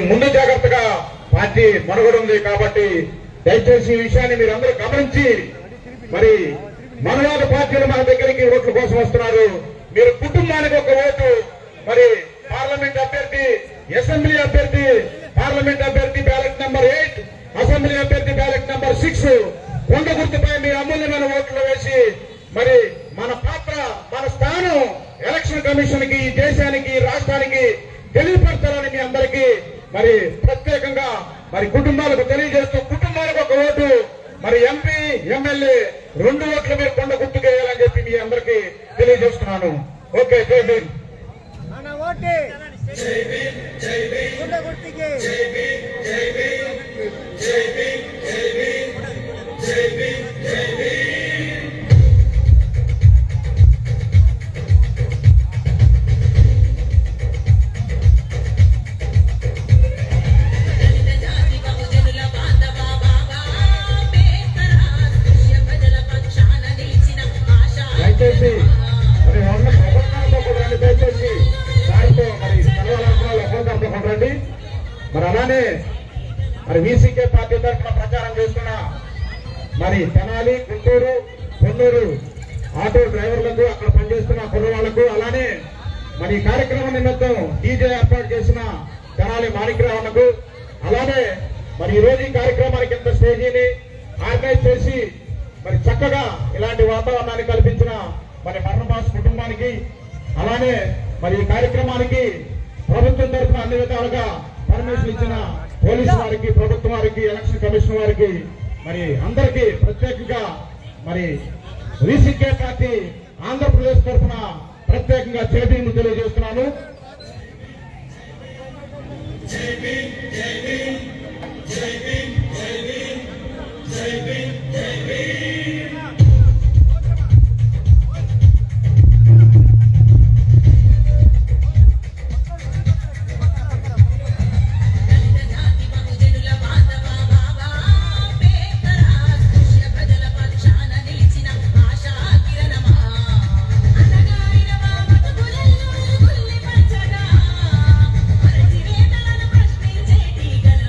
ముందు జాగ్రత్తగా పార్టీ మనుగడ ఉంది కాబట్టి దయచేసి ఈ విషయాన్ని మీరందరూ గమనించి మరి మనవాద పార్టీలు మన దగ్గరికి ఓట్ల కోసం వస్తున్నారు. మీరు కుటుంబానికి ఒక ఓటు, మరి పార్లమెంట్ అభ్యర్థి, అసెంబ్లీ అభ్యర్థి, పార్లమెంట్ అభ్యర్థి బ్యాలెట్ నెంబర్ 8, అసెంబ్లీ అభ్యర్థి బ్యాలెట్ నెంబర్ 6 కొండ గుర్తుపై మీ అమూల్యమైన ఓట్లు వేసి మరి మన పాత్ర, మన స్థానం ఎలక్షన్ కమిషన్ కి, దేశానికి, రాష్ట్రానికి తెలియపరచాలని మీ అందరికీ మరి ప్రత్యేకంగా మరి కుటుంబాలకు తెలియజేస్తూ, కుటుంబాలకు ఒక ఓటు, మరి ఎంపీ, ఎమ్మెల్యే 2 ఓట్లు మీరు కొండ గుర్తుకు వేయాలని చెప్పి మీ అందరికీ తెలియజేస్తున్నాను. ఓకే, జై భీమ్. దయచేసి మరి ఉన్న ప్రభుత్వంలో కూడా రండి, దయచేసి దానితో మరి సెలవులు రండి. మరి అలానే మరి వీసీకే పార్టీ తరఫున ప్రచారం చేస్తున్న మరి తెనాలి, గుంటూరు, పొన్నూరు ఆటో డ్రైవర్లకు, అక్కడ పనిచేస్తున్న కుర్రవాళ్లకు, అలానే మరి ఈ కార్యక్రమం నిమిత్తం డీజే ఏర్పాటు చేసిన తెనాలి మాణిక్యరావులకు, అలానే మరి ఈ రోజు ఈ కార్యక్రమానికి ఇంత స్టేజీని ఆర్గనైజ్ చేసి మరి చక్కగా ఇలాంటి వాతావరణాన్ని కల్పించిన మరి మరణబాస్ కుటుంబానికి, అలానే మరి ఈ కార్యక్రమానికి ప్రభుత్వం తరఫున అన్ని విధాలుగా పర్మిషన్ ఇచ్చిన పోలీసు వారికి, ప్రభుత్వం వారికి, ఎలక్షన్ కమిషన్ వారికి, మరి అందరికీ ప్రత్యేకంగా మరి వీసీకే పార్టీ ఆంధ్రప్రదేశ్ తరఫున ప్రత్యేకంగా జై భీమ్ తెలియజేస్తున్నాను. జై భీమ్, జై భీమ్, జై భీమ్, జై భీమ్, జై భీమ్, జై భీమ్. ప్రశ్నించేటి గల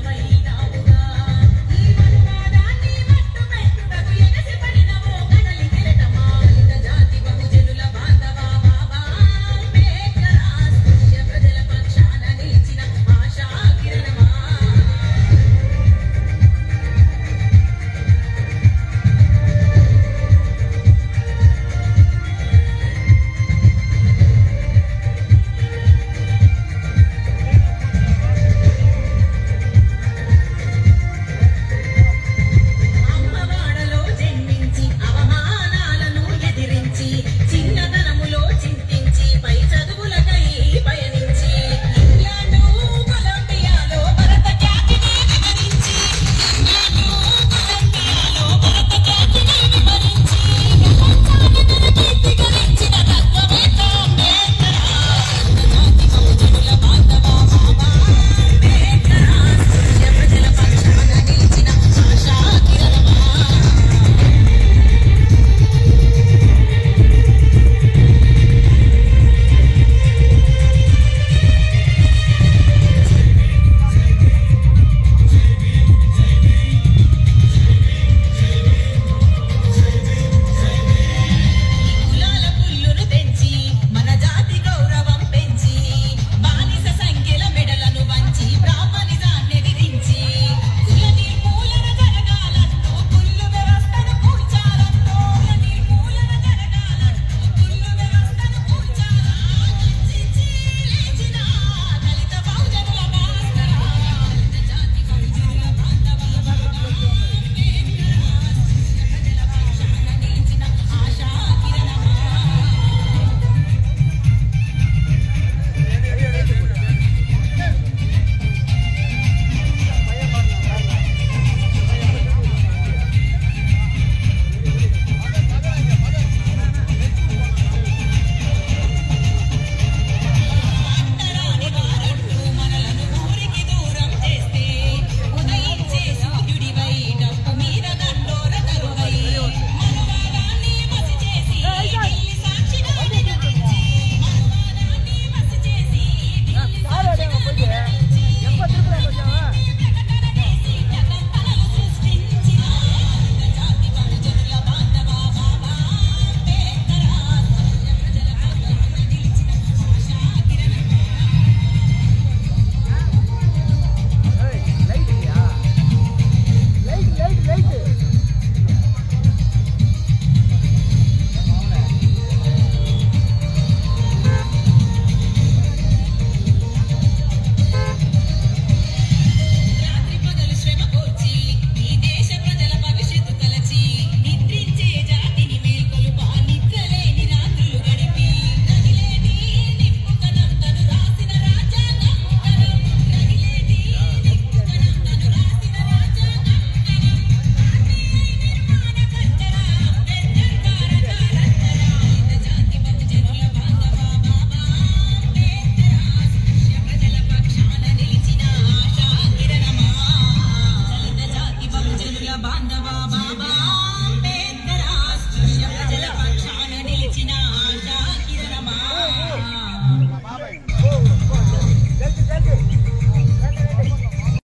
బాంధవ బాబా